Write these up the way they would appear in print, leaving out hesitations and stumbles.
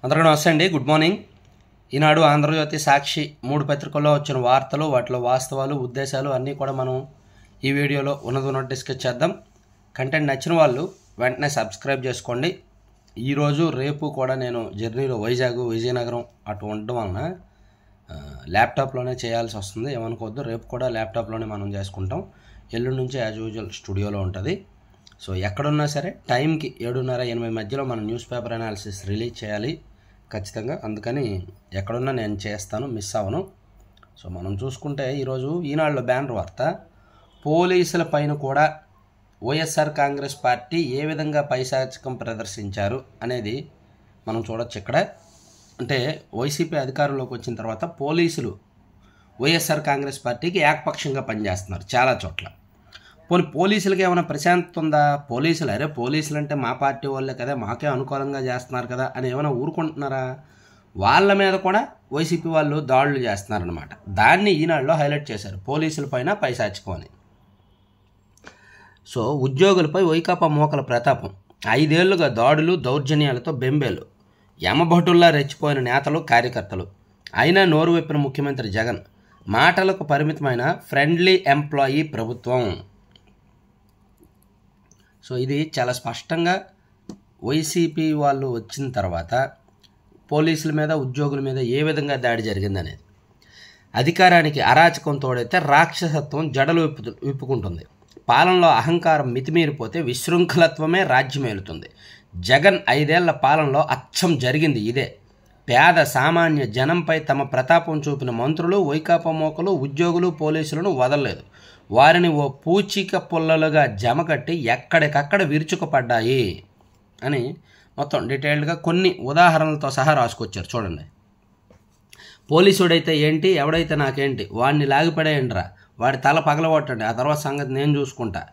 అందరికీ నమస్తే అండి. Good morning. ఈనాడు, ఆంధ్రజ్యోతి, సాక్షి 3 పత్రికల్లో వచ్చిన వార్తలు, వాటిలో వాస్తవాలు, ఉద్దేశాలు అన్నీ కూడా మనం ఈ వీడియోలో ఉన్నది డిస్కస్ చేద్దాం. కంటెంట్ నచ్చిన వాళ్ళు వెంటనే సబ్స్క్రైబ్ చేసుకోండి. ఈరోజు రేపు కూడా నేను జర్నీలో విజయనగరం అటు ఉండడం వలన ల్యాప్టాప్లోనే చేయాల్సి వస్తుంది. ఏమనుకోవద్దు, రేపు కూడా ల్యాప్టాప్లోనే మనం చేసుకుంటాం. ఎల్లుండి నుంచి యాజ్ యూజువల్ స్టూడియోలో ఉంటుంది. సో ఎక్కడున్నా సరే టైంకి 7:30-8 మధ్యలో మనం న్యూస్ పేపర్ అనాలిసిస్ రిలీజ్ చేయాలి ఖచ్చితంగా. అందుకని ఎక్కడున్నా నేను చేస్తాను, మిస్ అవ్వను. సో మనం చూసుకుంటే ఈరోజు ఈనాడులో బ్యానర్ వార్త, పోలీసుల పైన కూడా వైఎస్ఆర్ కాంగ్రెస్ పార్టీ ఏ విధంగా పైశాచికం ప్రదర్శించారు అనేది మనం చూడొచ్చు. ఇక్కడ అంటే వైసీపీ అధికారంలోకి వచ్చిన తర్వాత పోలీసులు వైఎస్ఆర్ కాంగ్రెస్ పార్టీకి ఏకపక్షంగా పనిచేస్తున్నారు చాలా చోట్ల. పోలీసులకి ఏమైనా ప్రశాంతత ఉందా? పోలీసులు అంటే మా పార్టీ వాళ్ళే కదా, మాకే అనుకూలంగా చేస్తున్నారు కదా అని ఏమైనా ఊరుకుంటున్నారా? వాళ్ళ మీద కూడా వైసీపీ వాళ్ళు దాడులు చేస్తున్నారనమాట. దాన్ని ఈనాడులో హైలైట్ చేశారు, పోలీసుల పైన పైశాచికం అని. సో ఉద్యోగులపై వైకాపా మోకల ప్రతాపం, 5 ఏళ్లుగా దాడులు దౌర్జన్యాలతో బెంబేలు, యమభటుల్లా రెచ్చిపోయిన నేతలు కార్యకర్తలు, అయినా నోరు విప్పిన ముఖ్యమంత్రి జగన్, మాటలకు పరిమితమైన ఫ్రెండ్లీ ఎంప్లాయీ ప్రభుత్వం. సో ఇది చాలా స్పష్టంగా వైసీపీ వాళ్ళు వచ్చిన తర్వాత పోలీసుల మీద, ఉద్యోగుల మీద ఏ విధంగా దాడి జరిగిందనేది. అధికారానికి అరాచకం తోడైతే రాక్షసత్వం జడలు విప్పుకుంటుంది. పాలనలో అహంకారం మితిమీరిపోతే విశృంఖలత్వమే రాజ్యమేలుతుంది. జగన్ 5 ఏళ్ల పాలనలో అచ్చం జరిగింది ఇదే. పేద సామాన్య జనంపై తమ ప్రతాపం చూపిన మంత్రులు, వైకాపా మోకలు, ఉద్యోగులు, పోలీసులను వదలలేదు. వారిని ఓ పూచిక పుల్లలుగా జమకట్టి ఎక్కడికక్కడ విరుచుకుపడ్డాయి అని మొత్తం డీటెయిల్డ్గా కొన్ని ఉదాహరణలతో సహా రాసుకొచ్చారు. చూడండి. పోలీసుడైతే ఏంటి, ఎవడైతే నాకేంటి, వాడిని లాగిపడేయండిరా, వాడి తల పగలగొట్టండి, ఆ తర్వాత సంగతి నేను చూసుకుంటా.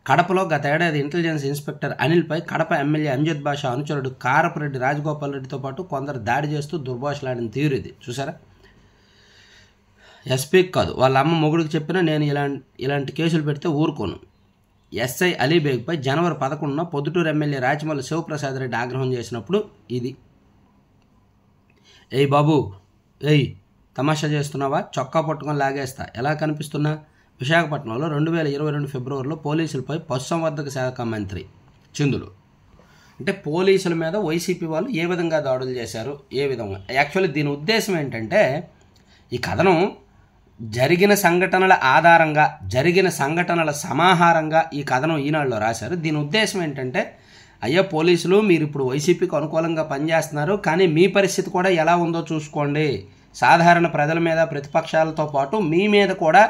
కడపలో గత ఏడాది ఇంటెలిజెన్స్ ఇన్స్పెక్టర్ అనిల్పై కడప ఎమ్మెల్యే అంజద్ బాషా అనుచరుడు కారపురెడ్డి రాజగోపాల్ రెడ్డితో పాటు కొందరు దాడి చేస్తూ దుర్భాషలాడిన తీరు ఇది. చూసారా? ఎస్పీకి కాదు, వాళ్ళ అమ్మ మొగుడికి చెప్పినా నేను ఇలాంటి కేసులు పెడితే ఊరుకోను. ఎస్ఐ అలీబేగ్పై జనవరి 11న పొద్దుటూరు ఎమ్మెల్యే రాచమల్లి శివప్రసాద్ రెడ్డి ఆగ్రహం చేసినప్పుడు ఇది. ఏయ్ బాబు, ఏయ్ తమాషా చేస్తున్నావా, చొక్కా పట్టుకొని లాగేస్తా, ఎలా కనిపిస్తున్నా? విశాఖపట్నంలో 2022 ఫిబ్రవరిలో పోలీసులపై పశుసంవర్ధక శాఖ మంత్రి చిందులు. అంటే పోలీసుల మీద వైసీపీ వాళ్ళు ఏ విధంగా దాడులు చేశారు, ఏ విధంగా. యాక్చువల్లీ దీని ఉద్దేశం ఏంటంటే, ఈ కథనం జరిగిన సంఘటనల ఆధారంగా, జరిగిన సంఘటనల సమాహారంగా ఈ కథనం ఈనాడులో రాశారు. దీని ఉద్దేశం ఏంటంటే, అయ్యా పోలీసులు, మీరు ఇప్పుడు వైసీపీకి అనుకూలంగా పనిచేస్తున్నారు, కానీ మీ పరిస్థితి కూడా ఎలా ఉందో చూసుకోండి. సాధారణ ప్రజల మీద, ప్రతిపక్షాలతో పాటు మీ మీద కూడా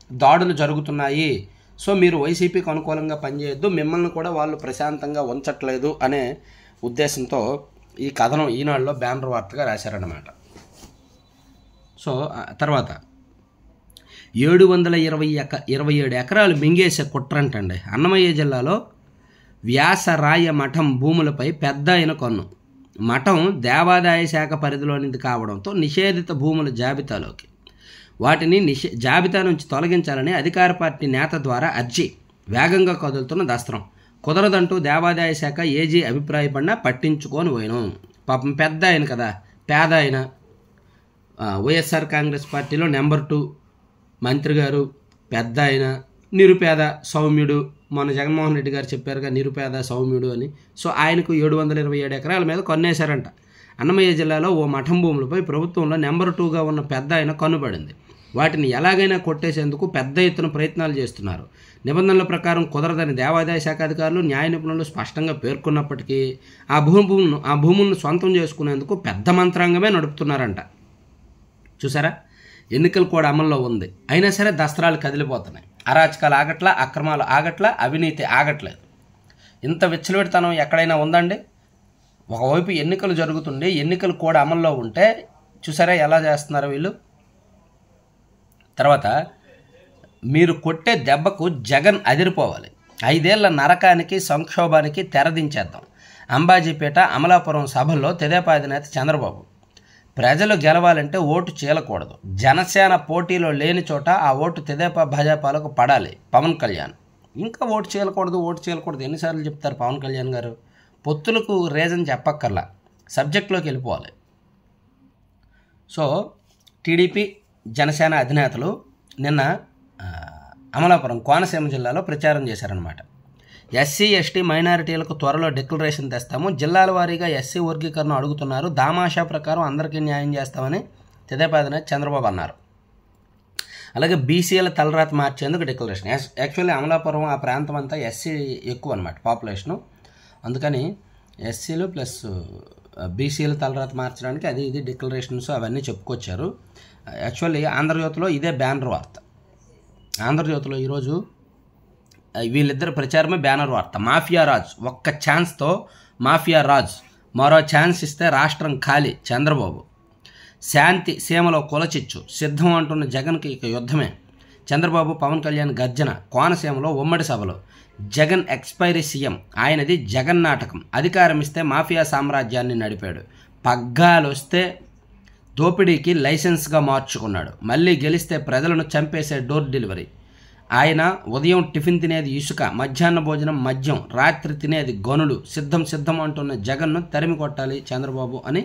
దాడులు జరుగుతున్నాయి. సో మీరు వైసీపీకి అనుకూలంగా పనిచేయొద్దు, మిమ్మల్ని కూడా వాళ్ళు ప్రశాంతంగా ఉంచట్లేదు అనే ఉద్దేశంతో ఈ కథనం ఈనాడులో బ్యానర్ వార్తగా రాశారన్నమాట. సో తర్వాత 727 ఎకరాలు మింగేసే కుట్రంటండి. అన్నమయ్య జిల్లాలో వ్యాసరాయ మఠం భూములపై పెద్ద అయిన కన్ను. మఠం దేవాదాయ శాఖ పరిధిలోనిది కావడంతో నిషేధిత భూముల జాబితాలోకి, వాటిని జాబితా నుంచి తొలగించాలని అధికార పార్టీ నేత ద్వారా అర్జీ. వేగంగా కదులుతున్న దస్త్రం. కుదరదంటూ దేవాదాయ శాఖ ఏజీ అభిప్రాయపడినా పట్టించుకొని పోయినాం. పాపం పెద్ద ఆయన కదా, పేద ఆయన, వైఎస్ఆర్ కాంగ్రెస్ పార్టీలో నెంబర్ 2 మంత్రి గారు, పెద్ద ఆయన, నిరుపేద సౌమ్యుడు. మన జగన్మోహన్ రెడ్డి గారు చెప్పారుగా నిరుపేద సౌమ్యుడు అని. సో ఆయనకు 727 ఎకరాల మీద కొన్నేశారంట. అన్నమయ్య జిల్లాలో ఓ మఠం భూములపై ప్రభుత్వంలో నెంబర్ 2గా ఉన్న పెద్ద ఆయన కన్నుపడింది. వాటిని ఎలాగైనా కొట్టేసేందుకు పెద్ద ఎత్తున ప్రయత్నాలు చేస్తున్నారు. నిబంధనల ప్రకారం కుదరదని దేవాదాయ శాఖ అధికారులు, న్యాయ నిపుణులు స్పష్టంగా పేర్కొన్నప్పటికీ ఆ భూములను సొంతం చేసుకునేందుకు పెద్ద మంత్రాంగమే నడుపుతున్నారంట. చూసారా? ఎన్నికలు కూడా అమల్లో ఉంది, అయినా సరే దస్త్రాలు కదిలిపోతున్నాయి. అరాచకాలు ఆగట్లా, అక్రమాలు ఆగట్లా, అవినీతి ఆగట్లేదు. ఇంత విచ్చలవిడితనం ఎక్కడైనా ఉందండి? ఒకవైపు ఎన్నికలు జరుగుతుండే, ఎన్నికలు కూడా అమల్లో ఉంటే చూసారా ఎలా చేస్తున్నారు వీళ్ళు. తర్వాత మీరు కొట్టే దెబ్బకు జగన్ అదిరిపోవాలి. 5 ఏళ్ల నరకానికి, సంక్షోభానికి తెరదించేద్దాం. అంబాజీపేట, అమలాపురం సభల్లో తెదేపా అధినేత చంద్రబాబు. ప్రజలు గెలవాలంటే ఓటు చీలకూడదు. జనసేన పోటీలో లేని చోట ఆ ఓటు తెదేపా భాజపాలకు పడాలి. పవన్ కళ్యాణ్ ఇంకా ఓటు చీలకూడదు ఎన్నిసార్లు చెప్తారు పవన్ కళ్యాణ్ గారు? పొత్తులకు రీజన్ చెప్పక్కర్లా. సబ్జెక్ట్లోకి వెళ్ళిపోవాలి. సో టీడీపీ జనసేన అధినేతలు నిన్న అమలాపురం కోనసీమ జిల్లాలో ప్రచారం చేశారనమాట. ఎస్సీ ఎస్టీ మైనారిటీలకు త్వరలో డిక్లరేషన్ తెస్తాము, జిల్లాల వారీగా ఎస్సీ వర్గీకరణ అడుగుతున్నారు, దామాషా ప్రకారం అందరికీ న్యాయం చేస్తామని తెదేపా అధినేత చంద్రబాబు అన్నారు. అలాగే బీసీల తలరాత మార్చేందుకు డిక్లరేషన్. యాక్చువల్లీ అమలాపురం ఆ ప్రాంతం అంతా ఎస్సీ ఎక్కువ అనమాట పాపులేషను, అందుకని ఎస్సీలు ప్లస్ బీసీల తలరాత మార్చడానికి అది ఇది డిక్లరేషన్స్ అవన్నీ చెప్పుకొచ్చారు. యాక్చువల్లీ ఆంధ్రజ్యోతిలో ఇదే బ్యానర్ వార్త. ఆంధ్రజ్యోతిలో ఈరోజు వీళ్ళిద్దరు ప్రచారమే బ్యానర్ వార్త. మాఫియా రాజ్ ఒక్క ఛాన్స్తో మాఫియా రాజ్, మరో ఛాన్స్ ఇస్తే రాష్ట్రం ఖాళీ చంద్రబాబు, శాంతి సీమలో కులచిచ్చు, సిద్ధం అంటున్న జగన్కి ఇక యుద్ధమే, చంద్రబాబు పవన్ కళ్యాణ్ గర్జన, కోనసీమలో ఉమ్మడి సభలో, జగన్ ఎక్స్పైరీ సీఎం, ఆయనది జగన్ నాటకం, అధికారం ఇస్తే మాఫియా సామ్రాజ్యాన్ని నడిపాడు, పగ్గాలు వస్తే దోపిడీకి లైసెన్స్గా మార్చుకున్నాడు, మళ్ళీ గెలిస్తే ప్రజలను చంపేసే డోర్ డెలివరీ, ఆయన ఉదయం టిఫిన్ తినేది ఇసుక, మధ్యాహ్న భోజనం మద్యం, రాత్రి తినేది గనులు, సిద్ధం సిద్ధం అంటున్న జగన్ను తరిమి కొట్టాలి చంద్రబాబు అని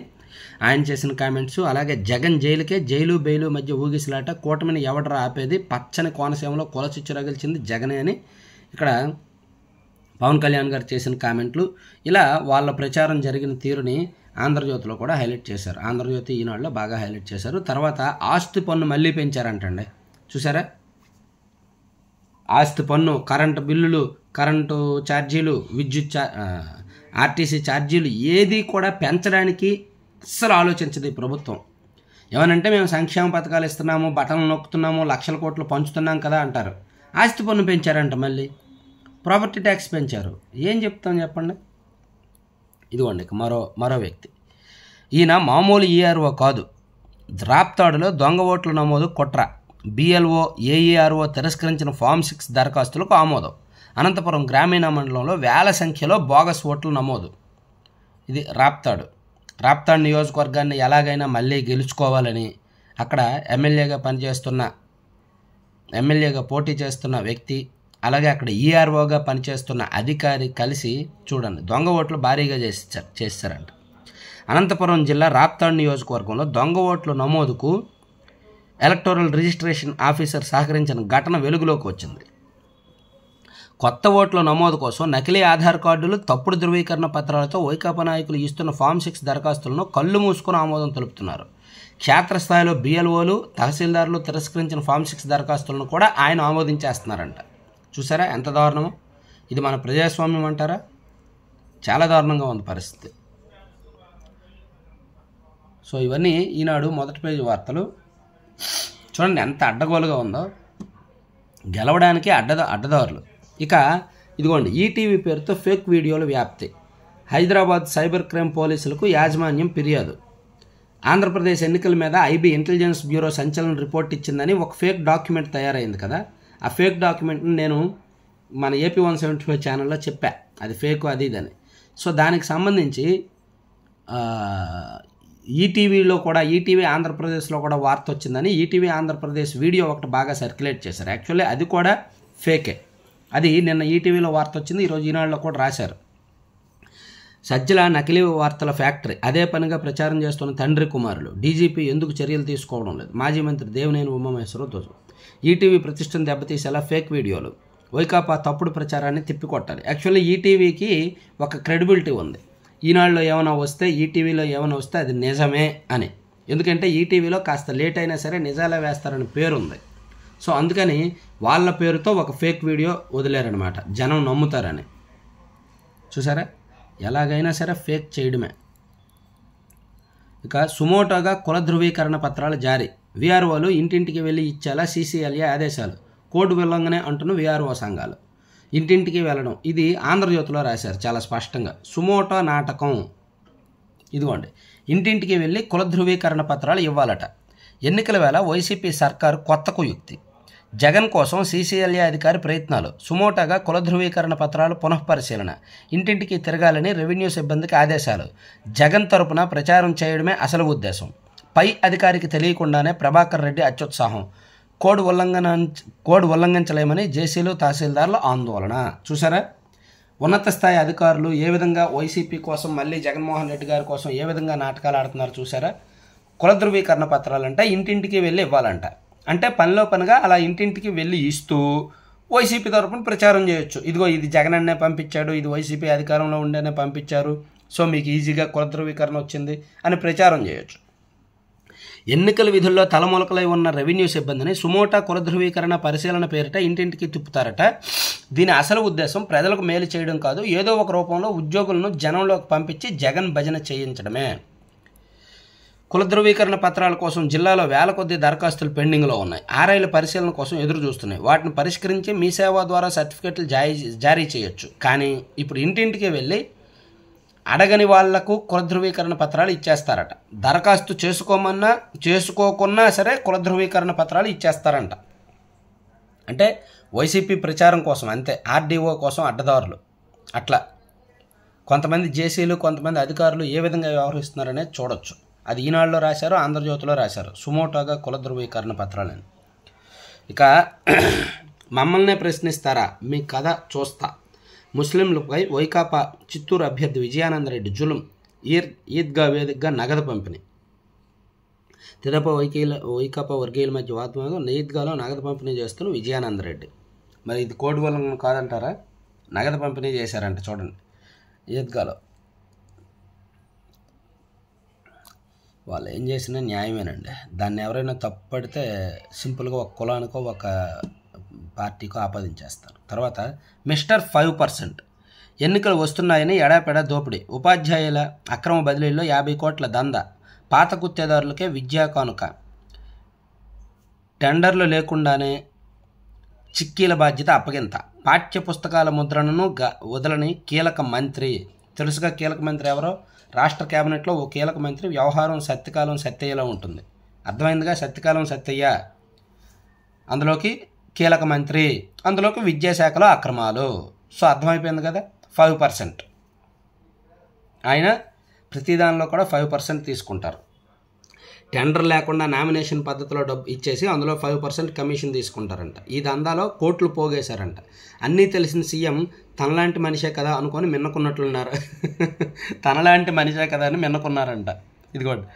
ఆయన చేసిన కామెంట్స్. అలాగే జగన్ జైలుకే, జైలు బెయిలు మధ్య ఊగిసలాట, కూటమిని ఎవడరా ఆపేది, పచ్చని కోనసీమలో కులచిచ్చు రగిల్చింది జగనే అని ఇక్కడ పవన్ కళ్యాణ్ గారు చేసిన కామెంట్లు. ఇలా వాళ్ళ ప్రచారం జరిగిన తీరుని ఆంధ్రజ్యోతిలో కూడా హైలైట్ చేశారు. ఆంధ్రజ్యోతి ఈనాడులో బాగా హైలైట్ చేశారు. తర్వాత ఆస్తి పన్ను మళ్ళీ పెంచారంటండి, చూసారా? ఆస్తి పన్ను, కరెంటు బిల్లులు, కరెంటు ఛార్జీలు, విద్యుత్ ఆర్టీసీ ఛార్జీలు ఏది కూడా పెంచడానికి అస్సలు ఆలోచించదు ఈ ప్రభుత్వం. ఏమనంటే మేము సంక్షేమ పథకాలు ఇస్తున్నాము, బటన్లు నొక్కుతున్నాము, లక్షల కోట్లు పంచుతున్నాం కదా అంటారు. ఆస్తి పన్ను పెంచారంట, మళ్ళీ ప్రాపర్టీ ట్యాక్స్ పెంచారు. ఏం చెప్తాం చెప్పండి? ఇదిగోండి మరో వ్యక్తి. ఈయన మామూలు ఈఆర్ఓ కాదు, రాప్తాడులో దొంగ ఓట్ల నమోదు కుట్ర, బిఎల్ఓ ఏఈఆర్ఓ తిరస్కరించిన ఫామ్ 6 దరఖాస్తులకు ఆమోదం, అనంతపురం గ్రామీణ మండలంలో వేల సంఖ్యలో బోగస్ ఓట్లు నమోదు. ఇది రాప్తాడు నియోజకవర్గాన్ని ఎలాగైనా మళ్ళీ గెలుచుకోవాలని అక్కడ ఎమ్మెల్యేగా పోటీ చేస్తున్న వ్యక్తి, అలాగే అక్కడ ఈఆర్ఓగా పనిచేస్తున్న అధికారి కలిసి చూడండి దొంగ ఓట్లు భారీగా చేశారంట. అనంతపురం జిల్లా రాప్తాడు నియోజకవర్గంలో దొంగ ఓట్ల నమోదుకు ఎలక్టోరల్ రిజిస్ట్రేషన్ ఆఫీసర్ సహకరించిన ఘటన వెలుగులోకి వచ్చింది. కొత్త ఓట్ల నమోదు కోసం నకిలీ ఆధార్ కార్డులు, తప్పుడు ధృవీకరణ పత్రాలతో వైకాపా నాయకులు ఇస్తున్న ఫామ్ 6 దరఖాస్తులను కళ్ళు మూసుకుని ఆమోదం తెలుపుతున్నారు. క్షేత్రస్థాయిలో బిఎల్ఓలు, తహసీల్దారులు తిరస్కరించిన ఫామ్ 6 దరఖాస్తులను కూడా ఆయన ఆమోదించేస్తున్నారంట. చూసారా ఎంత దారుణమో? ఇది మన ప్రజాస్వామ్యం అంటారా? చాలా దారుణంగా ఉంది పరిస్థితి. సో ఇవన్నీ ఈనాడు మొదటి పేజీ వార్తలు. చూడండి ఎంత అడ్డగోలుగా ఉందో, గెలవడానికి అడ్డదారులు. ఇక ఇదిగోండి ఈటీవీ పేరుతో ఫేక్ వీడియోల వ్యాప్తి, హైదరాబాద్ సైబర్ క్రైమ్ పోలీసులకు యాజమాన్యం ఫిర్యాదు, ఆంధ్రప్రదేశ్ ఎన్నికల మీద ఐబీ ఇంటెలిజెన్స్ బ్యూరో సంచలన రిపోర్ట్ ఇచ్చిందని ఒక ఫేక్ డాక్యుమెంట్ తయారైంది కదా. ఆ ఫేక్ డాక్యుమెంట్ని నేను మన ఏపీ 175 ఛానల్లో చెప్పా, అది ఫేక్ అది ఇదని. సో దానికి సంబంధించి ఈటీవీ ఆంధ్రప్రదేశ్లో కూడా వార్త వచ్చిందని ఈటీవీ ఆంధ్రప్రదేశ్ వీడియో ఒకటి బాగా సర్క్యులేట్ చేశారు. యాక్చువల్లీ అది కూడా ఫేకే. అది నిన్న ఈటీవీలో వార్త వచ్చింది, ఈరోజు ఈనాడులో కూడా రాశారు. సజ్జల నకిలీ వార్తల ఫ్యాక్టరీ, అదే పనిగా ప్రచారం చేస్తున్న తండ్రి కుమారులు, డీజీపీ ఎందుకు చర్యలు తీసుకోవడం లేదు, మాజీ మంత్రి దేవినేని ఉమామహేశ్వరరావు ధ్వజం. ఈటీవీ ప్రతిష్టను దెబ్బతీసేలా ఫేక్ వీడియోలు, వైకాపా తప్పుడు ప్రచారాన్ని తిప్పికొట్టాలి. యాక్చువల్లీ ఈటీవీకి ఒక క్రెడిబిలిటీ ఉంది. ఈనాడులో ఏమైనా వస్తే, ఈటీవీలో ఏమైనా వస్తే అది నిజమే అని. ఎందుకంటే ఈటీవీలో కాస్త లేట్ అయినా సరే నిజాలే వేస్తారని పేరు ఉంది. సో అందుకని వాళ్ళ పేరుతో ఒక ఫేక్ వీడియో వదిలేరనమాట, జనం నమ్ముతారని. చూసారా, ఎలాగైనా సరే ఫేక్ చేయడమే. ఇక సుమోటోగా కుల ధృవీకరణ పత్రాలు జారీ, వీఆర్ఓలు ఇంటింటికి వెళ్ళి ఇచ్చేలా సీసీఎల్ఏ ఆదేశాలు, కోడ్ ఉల్లంఘనే అంటున్న వీఆర్ఓ సంఘాలు. ఇంటింటికి వెళ్ళడం, ఇది ఆంధ్రజ్యోతిలో రాశారు చాలా స్పష్టంగా. సుమోటో నాటకం. ఇదిగోండి, ఇంటింటికి వెళ్ళి కుల ధృవీకరణ పత్రాలు ఇవ్వాలట. ఎన్నికల వేళ వైసీపీ సర్కారు కొత్త కుయుక్తి, జగన్ కోసం సీసీఎల్ఏ అధికారి ప్రయత్నాలు, సుమోటోగా కుల ధృవీకరణ పత్రాలు పునఃపరిశీలన, ఇంటింటికి తిరగాలని రెవెన్యూ సిబ్బందికి ఆదేశాలు, జగన్ తరపున ప్రచారం చేయడమే అసలు ఉద్దేశం, పై అధికారికి తెలియకుండానే ప్రభాకర్ రెడ్డి అత్యుత్సాహం, కోడ్ ఉల్లంఘించలేమని జేసీలు తహసీల్దార్ల ఆందోళన. చూసారా, ఉన్నత స్థాయి అధికారులు ఏ విధంగా వైసీపీ కోసం మళ్ళీ జగన్మోహన్ రెడ్డి గారి కోసం ఏ విధంగా నాటకాలు ఆడుతున్నారు చూసారా? కుల ధృవీకరణ పత్రాలంటే ఇంటింటికి వెళ్ళి ఇవ్వాలంట. అంటే పనిలో పనిగా అలా ఇంటింటికి వెళ్ళి ఇస్తూ వైసీపీ తరపున ప్రచారం చేయొచ్చు. ఇదిగో ఇది జగన్ అన్నే పంపించాడు, ఇది వైసీపీ అధికారంలో ఉండేనే పంపించారు, సో మీకు ఈజీగా కుల ధృవీకరణ వచ్చింది అని ప్రచారం చేయొచ్చు. ఎన్నికల విధుల్లో తలములకలై ఉన్న రెవెన్యూ సిబ్బందిని సుమోటా కుల ధృవీకరణ పరిశీలన పేరిట ఇంటింటికి తిప్పుతారట. దీని అసలు ఉద్దేశం ప్రజలకు మేలు చేయడం కాదు, ఏదో ఒక రూపంలో ఉద్యోగులను జనంలోకి పంపించి జగన్ భజన చేయించడమే. కుల ధృవీకరణ పత్రాల కోసం జిల్లాలో వేల కొద్ది దరఖాస్తులు పెండింగ్లో ఉన్నాయి. ఆర్ఐల పరిశీలన కోసం ఎదురు చూస్తున్నాయి. వాటిని పరిష్కరించి మీ సేవ ద్వారా సర్టిఫికెట్లు జారీ చేయొచ్చు. కానీ ఇప్పుడు ఇంటింటికి వెళ్ళి అడగని వాళ్లకు కుల ధృవీకరణ పత్రాలు ఇచ్చేస్తారట. దరఖాస్తు చేసుకోకున్నా సరే కుల ధృవీకరణ పత్రాలు ఇచ్చేస్తారంట. అంటే వైసీపీ ప్రచారం కోసం అంతే, ఆర్డీఓ కోసం అడ్డదారులు. అట్లా కొంతమంది జేసీలు కొంతమంది అధికారులు ఏ విధంగా వ్యవహరిస్తున్నారనేది చూడొచ్చు. అది ఈనాడులో రాశారు, ఆంధ్రజ్యోతిలో రాశారు, సుమోటోగా కుల ధృవీకరణ పత్రాలని. ఇక మమ్మల్నే ప్రశ్నిస్తారా, మీ కథ చూస్తా. ముస్లింలపై వైకాపా చిత్తూరు అభ్యర్థి విజయానందరెడ్డి జులుం, ఈద్గా వేదికగా నగదు పంపిణీ. తెదేపా వైకాపా వర్గీయుల మధ్య వాగ్వాదం, ఈద్గాలో నగదు పంపిణీ చేస్తున్న విజయానందరెడ్డి. మరి ఇది కోడి వల్ల కాదంటారా? నగదు పంపిణీ చేశారంట చూడండి ఈద్గాలో. వాళ్ళు ఏం చేసినా న్యాయమేనండి. దాన్ని ఎవరైనా తప్పుపడితే సింపుల్గా ఒక కులానికో ఒక పార్టీకో ఆపాదించేస్తారు. తర్వాత మిస్టర్ 5% ఎన్నికలు వస్తున్నాయని ఎడాపెడా దోపిడీ. ఉపాధ్యాయుల అక్రమ బదిలీల్లో 50 కోట్ల దందా. పాత గుత్తేదారులకే విద్యా కానుక. టెండర్లు లేకుండానే చిక్కీల బాధ్యత అప్పగింత. పాఠ్య పుస్తకాల ముద్రణను వదలని కీలక మంత్రి. తెలుసుగా కీలక మంత్రి ఎవరో? రాష్ట్ర కేబినెట్లో ఓ కీలక మంత్రి. వ్యవహారం సత్యకాలం సత్యయ్యలో ఉంటుంది. అర్థమైందిగా? సత్యకాలం సత్యయ్య, అందులోకి కీలక మంత్రి, అందులోకి విద్యాశాఖలో అక్రమాలు. సో అర్థమైపోయింది కదా. 5% ఆయన ప్రతి దానిలో కూడా 5% తీసుకుంటారు. టెండర్ లేకుండా నామినేషన్ పద్ధతిలో డబ్బు ఇచ్చేసి అందులో 5% కమిషన్ తీసుకుంటారంట. ఈ దందాలో కోట్లు పోగేశారంట. అన్నీ తెలిసిన సీఎం తనలాంటి మనిషే కదా అనుకొని మిన్నకున్నట్లున్నారు. తనలాంటి మనిషే కదా అని మిన్నకున్నారంట. ఇదిగోండి,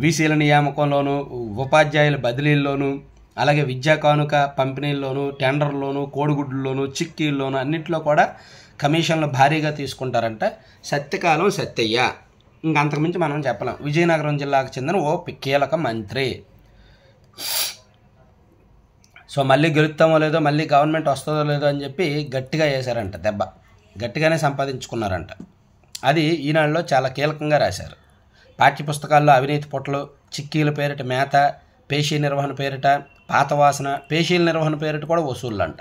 వీసీల నియామకంలోను, ఉపాధ్యాయుల బదిలీల్లోనూ, అలాగే విద్యా కానుక పంపిణీల్లోనూ, టెండర్లోను, కోడిగుడ్లలోను, చిక్కీల్లోనూ అన్నింటిలో కూడా కమిషన్లు భారీగా తీసుకుంటారంట. సత్యకాలం సత్యయ్య, ఇంకా అంతకుమించి మనం చెప్పలేం. విజయనగరం జిల్లాకు చెందిన ఓ కీలక మంత్రి. సో మళ్ళీ గెలుస్తామో లేదో, మళ్ళీ గవర్నమెంట్ వస్తుందో లేదో అని చెప్పి గట్టిగా వేశారంట దెబ్బ. గట్టిగానే సంపాదించుకున్నారంట. అది ఈనాడులో చాలా కీలకంగా రాశారు. పాఠ్యపుస్తకాల్లో అవినీతి పొట్టలు, చిక్కీల పేరిట మేత, పేషీ నిర్వహణ పేరిట పాత వాసన, పేషీల నిర్వహణ పేరిట కూడా వసూళ్ళు అంట.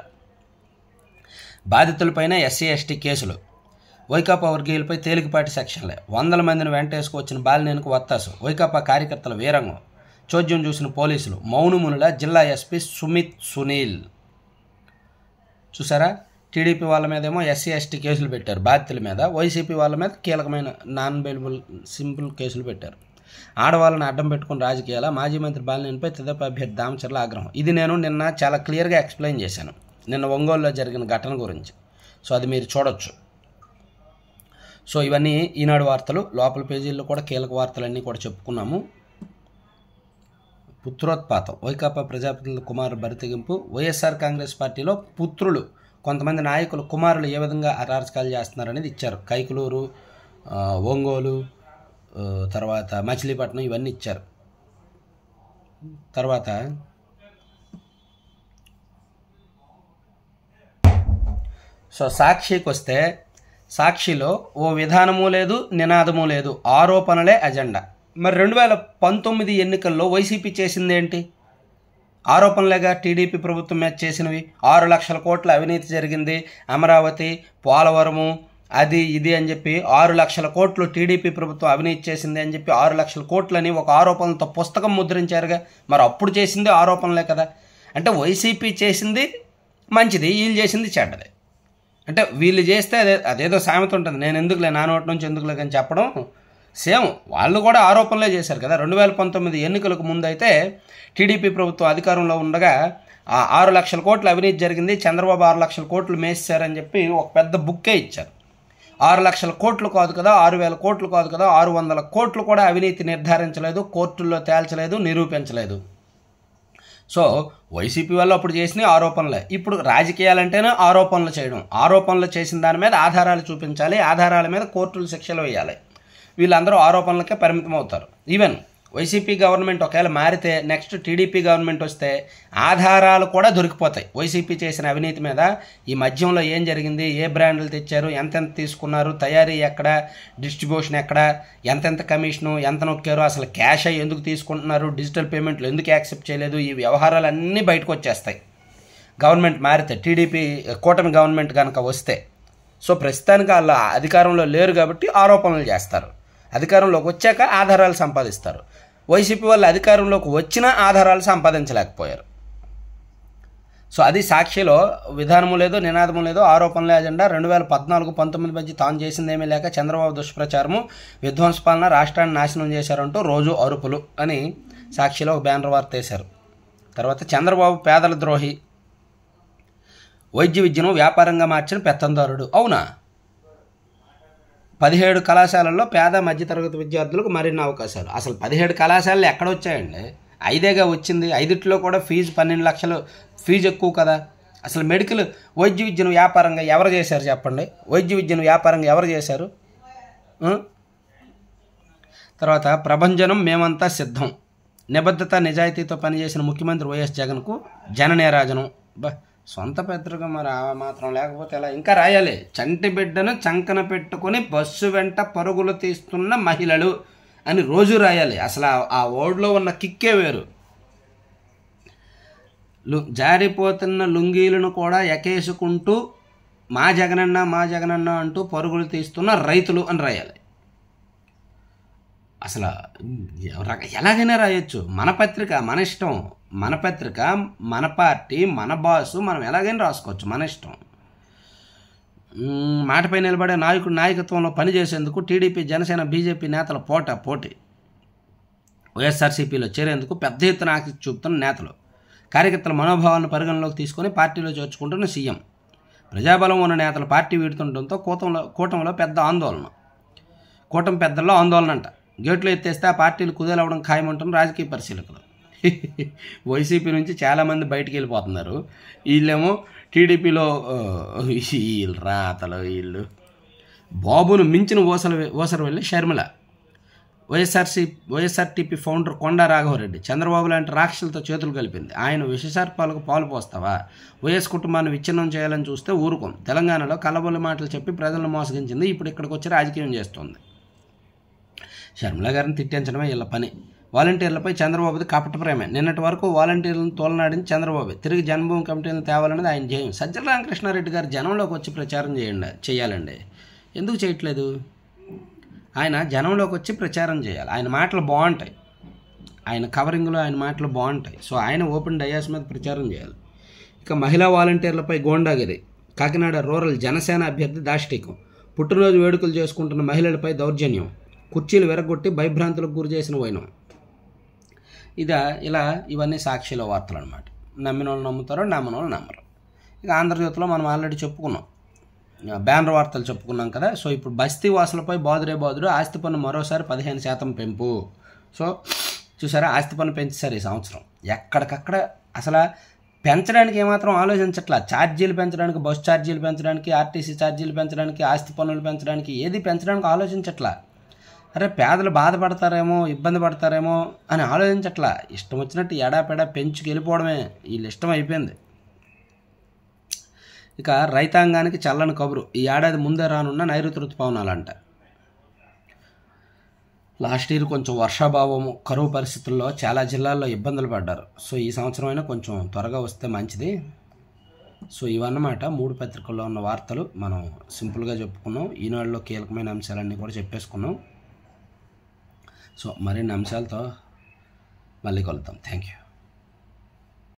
బాధితులపైన ఎస్సీ ఎస్టీ కేసులు. వైకాపా వర్గీయులపై తేలికపాటి సెక్షన్లే. 100 మందిని వెంటేసుకువచ్చిన బాలినేనికి వత్తాసు. వైకాపా కార్యకర్తల వీరంగం. చోద్యం చూసిన పోలీసులు. మౌనమునుల జిల్లా ఎస్పీ సుమిత్ సునీల్. చూసారా? టీడీపీ వాళ్ళ మీదేమో ఎస్సీ ఎస్టీ కేసులు పెట్టారు బాధితుల మీద, వైసీపీ వాళ్ళ మీద కీలకమైన నాన్ బెయిలబుల్ సింపుల్ కేసులు పెట్టారు. ఆడవాళ్ళని అడ్డం పెట్టుకుని రాజకీయాల. మాజీ మంత్రి బాలినేనిపై తెదేపా అభ్యర్థి దామచర్ల ఆగ్రహం. ఇది నేను నిన్న చాలా క్లియర్గా ఎక్స్ప్లెయిన్ చేశాను, నిన్న ఒంగోలులో జరిగిన ఘటన గురించి. సో అది మీరు చూడొచ్చు. సో ఇవన్నీ ఈనాడు వార్తలు. లోపల పేజీల్లో కూడా కీలక వార్తలన్నీ కూడా చెప్పుకున్నాము. పుత్రోత్పాతం. వైకాపా ప్రజాప్రతినిధుల కుమారుల బరితెగింపు. వైఎస్ఆర్ కాంగ్రెస్ పార్టీలో పుత్రులు, కొంతమంది నాయకులు కుమారులు ఏ విధంగా అరాచకాలు చేస్తున్నారనేది ఇచ్చారు. కైకలూరు, ఒంగోలు, తర్వాత మచిలీపట్నం ఇవన్నీ ఇచ్చారు. తర్వాత సో సాక్షికి వస్తే, సాక్షిలో ఓ విధానము లేదు, నినాదము లేదు, ఆరోపణలే అజెండా. మరి 2019 ఎన్నికల్లో వైసీపీ చేసిందేంటి? ఆరోపణలేగా టీడీపీ ప్రభుత్వం మీద చేసినవి. 6 లక్షల కోట్ల అవినీతి జరిగింది, అమరావతి, పోలవరము, అది ఇది అని చెప్పి 6 లక్షల కోట్లు టీడీపీ ప్రభుత్వం అవినీతి చేసింది అని చెప్పి 6 లక్షల కోట్లని ఒక ఆరోపణలతో పుస్తకం ముద్రించారుగా. మరి అప్పుడు చేసింది ఆరోపణలే కదా. అంటే వైసీపీ చేసింది మంచిది, వీళ్ళు చేసింది చెడ్డది. అంటే వీళ్ళు చేస్తే అదేదో సామెత ఉంటుంది, నేను ఎందుకులే, నా నోటి నుంచి ఎందుకులే అని చెప్పడం. సేమ్ వాళ్ళు కూడా ఆరోపణలే చేశారు కదా. 2019 ఎన్నికలకు ముందు అయితే టీడీపీ ప్రభుత్వం అధికారంలో ఉండగా 6 లక్షల కోట్లు అవినీతి జరిగింది, చంద్రబాబు 6 లక్షల కోట్లు మేసారని చెప్పి ఒక పెద్ద బుక్కే ఇచ్చారు. 6 లక్షల కోట్లు కాదు కదా, 6,000 కోట్లు కాదు కదా, 600 కోట్లు కూడా అవినీతి నిర్ధారించలేదు, కోర్టుల్లో తేల్చలేదు, నిరూపించలేదు. సో వైసీపీ వాళ్ళు అప్పుడు చేసిన ఆరోపణలే. ఇప్పుడు రాజకీయాలంటేనే ఆరోపణలు చేయడం. ఆరోపణలు చేసిన దాని మీద ఆధారాలు చూపించాలి, ఆధారాల మీద కోర్టులు శిక్షలు వేయాలి. వీళ్ళందరూ ఆరోపణలకే పరిమితం అవుతారు. ఈవెన్ వైసీపీ గవర్నమెంట్ ఒకవేళ మారితే నెక్స్ట్ టీడీపీ గవర్నమెంట్ వస్తే ఆధారాలు కూడా దొరికిపోతాయి. వైసీపీ చేసిన అవినీతి మీద ఈ మద్యంలో ఏం జరిగింది, ఏ బ్రాండ్లు తెచ్చారు, ఎంతెంత తీసుకున్నారు, తయారీ ఎక్కడ, డిస్ట్రిబ్యూషన్ ఎక్కడ, ఎంతెంత కమిషను, ఎంత నొక్కారు, అసలు క్యాష్ అయ్యి ఎందుకు తీసుకుంటున్నారు, డిజిటల్ పేమెంట్లు ఎందుకు యాక్సెప్ట్ చేయలేదు, ఈ వ్యవహారాలన్నీ బయటకు వచ్చేస్తాయి గవర్నమెంట్ మారితే, టీడీపీ కూటమి గవర్నమెంట్ కనుక వస్తే. సో ప్రస్తుతానికి వాళ్ళ అధికారంలో లేరు కాబట్టి ఆరోపణలు చేస్తారు. అధికారంలోకి వచ్చాక ఆధారాలు సంపాదిస్తారు. వైసీపీ వాళ్ళు అధికారంలోకి వచ్చినా ఆధారాలు సంపాదించలేకపోయారు. సో అది సాక్షిలో విధానము లేదు, నినాదము లేదు, ఆరోపణలే అజెండా. 2014-19 మధ్య తాను చేసిందేమీ లేక చంద్రబాబు దుష్ప్రచారము, విధ్వంసపాలన, రాష్ట్రాన్ని నాశనం చేశారంటూ రోజు అరుపులు అని సాక్షిలో ఒక బ్యానర్ వార్త వేశారు. తర్వాత చంద్రబాబు పేదల ద్రోహి, వైద్య విద్యను వ్యాపారంగా మార్చిన పెత్తందారుడు. అవునా? 17 కళాశాలల్లో పేద మధ్యతరగతి విద్యార్థులకు మరిన్ని అవకాశాలు. అసలు 17 కళాశాలలు ఎక్కడ వచ్చాయండి? 5గా వచ్చింది. 5లో కూడా ఫీజు 12 లక్షలు ఫీజు ఎక్కువ కదా. అసలు మెడికల్ వైద్య విద్యను వ్యాపారంగా ఎవరు చేశారు చెప్పండి? వైద్య విద్యను వ్యాపారంగా ఎవరు చేశారు? తర్వాత ప్రభంజనం మేమంతా సిద్ధం, నిబద్ధత నిజాయితీతో పనిచేసిన ముఖ్యమంత్రి వైఎస్ జగన్కు జననేరాజనం. సొంత పత్రిక మరి ఆ మాత్రం లేకపోతే ఎలా? ఇంకా రాయాలి, చంటి బిడ్డను చంకన పెట్టుకుని బస్సు వెంట పరుగులు తీస్తున్న మహిళలు అని రోజు రాయాలి. అసలు ఆ వర్డ్లో ఉన్న కిక్కే వేరు. జారిపోతున్న లుంగీలను కూడా ఎకేసుకుంటూ మా జగనన్న అంటూ పరుగులు తీస్తున్న రైతులు అని రాయాలి. అసలు ఎలాగైనా రాయొచ్చు. మన పత్రిక, మన ఇష్టం. మన పత్రిక, మన పార్టీ, మన బాసు, మనం ఎలాగైనా రాసుకోవచ్చు, మన ఇష్టం. మాటపై నిలబడే నాయకత్వంలో పనిచేసేందుకు టీడీపీ, జనసేన, బీజేపీ నేతల పోటీ. వైఎస్ఆర్సీపీలో చేరేందుకు పెద్ద ఎత్తున ఆసక్తి చూపుతున్న నేతలు, కార్యకర్తల మనోభావాలను పరిగణలోకి తీసుకొని పార్టీలో చేర్చుకుంటున్న సీఎం. ప్రజాబలం ఉన్న నేతలు పార్టీ వీడుతుండటంతో కూటమిలో పెద్ద ఆందోళన. కూటమి పెద్దల్లో ఆందోళన అంట. గేట్లు ఎత్తేస్తే ఆ పార్టీలు కుదేలవడం ఖాయమంటున్న రాజకీయ పరిశీలకులు. వైసీపీ నుంచి చాలామంది బయటికి వెళ్ళిపోతున్నారు. వీళ్ళేమో టీడీపీలో వీళ్ళు రాతలు వీళ్ళు. బాబును మించిన ఓసరు వెళ్ళి షర్మిల. వైఎస్ఆర్టీపీ ఫౌండర్ కొండా రాఘవరెడ్డి చంద్రబాబు లాంటి రాక్షసులతో చేతులు కలిపింది. ఆయన విషసర్పాలకు పాలు పోస్తావా? వైఎస్ కుటుంబాన్ని విచ్ఛిన్నం చేయాలని చూస్తే ఊరుకోం. తెలంగాణలో కలబొల్లి మాటలు చెప్పి ప్రజలను మోసగించింది. ఇప్పుడు ఇక్కడికి వచ్చి రాజకీయం చేస్తుంది. షర్మిల గారిని తిట్టించడమే వీళ్ళ పని. వాలంటీర్లపై చంద్రబాబుది కపట ప్రేమే. నిన్నటి వరకు వాలంటీర్లను తోలనాడింది చంద్రబాబు. తిరిగి జన్మభూమి కమిటీలను తేవాలనేది ఆయన ధ్యేయం. సజ్జల రామకృష్ణారెడ్డి గారు జనంలోకి వచ్చి ప్రచారం చేయాలండి. ఎందుకు చేయట్లేదు? ఆయన జనంలోకి వచ్చి ప్రచారం చేయాలి. ఆయన మాటలు బాగుంటాయి, ఆయన కవరింగ్లో ఆయన మాటలు బాగుంటాయి. సో ఆయన ఓపెన్ డయాస్ మీద ప్రచారం చేయాలి. ఇక మహిళా వాలంటీర్లపై గోండాగిరి. కాకినాడ రూరల్ జనసేన అభ్యర్థి దాష్టికం. పుట్టినరోజు వేడుకలు చేసుకుంటున్న మహిళలపై దౌర్జన్యం. కుర్చీలు విరగొట్టి భయభ్రాంతులకు గురి చేసిన వైనం. ఇలా ఇవన్నీ సాక్షిలో వార్తలు అనమాట. నమ్మిన వాళ్ళు నమ్ముతారో, నమ్మని వాళ్ళు నమ్మరు. ఇక ఆంధ్రజ్యోతిలో మనం ఆల్రెడీ చెప్పుకున్నాం, బ్యానర్ వార్తలు చెప్పుకున్నాం కదా. సో ఇప్పుడు బస్తీ వాసులపై బాదుడు ఆస్తి పన్ను మరోసారి 15% పెంపు. సో చూసారా, ఆస్తి పన్ను పెంచేశారు ఈ సంవత్సరం. ఎక్కడికక్కడ అసలు పెంచడానికి ఏమాత్రం ఆలోచించట్లా. ఛార్జీలు పెంచడానికి, బస్ ఛార్జీలు పెంచడానికి, ఆర్టీసీ ఛార్జీలు పెంచడానికి, ఆస్తి పన్నులు పెంచడానికి, ఏది పెంచడానికి ఆలోచించట్లా. అరే పేదలు బాధపడతారేమో, ఇబ్బంది పడతారేమో అని ఆలోచించట్లా. ఇష్టం వచ్చినట్టు ఎడాపెడా పెంచుకు వెళ్ళిపోవడమే వీళ్ళు ఇష్టం అయిపోయింది. ఇక రైతాంగానికి చల్లని కబురు. ఈ ఏడాది ముందే రానున్న నైరుతి ఋతుపవనాలంట. లాస్ట్ ఇయర్ కొంచెం వర్షాభావము, కరువు పరిస్థితుల్లో చాలా జిల్లాల్లో ఇబ్బందులు పడ్డారు. సో ఈ సంవత్సరం అయినా కొంచెం త్వరగా వస్తే మంచిది. సో ఇవన్నమాట 3 పత్రికల్లో ఉన్న వార్తలు. మనం సింపుల్గా చెప్పుకున్నాం. ఈనాడులో కీలకమైన అంశాలన్నీ కూడా చెప్పేసుకున్నాం. సో మరిన్ని అంశాలతో మళ్ళీ కలుద్దాం. Thank you.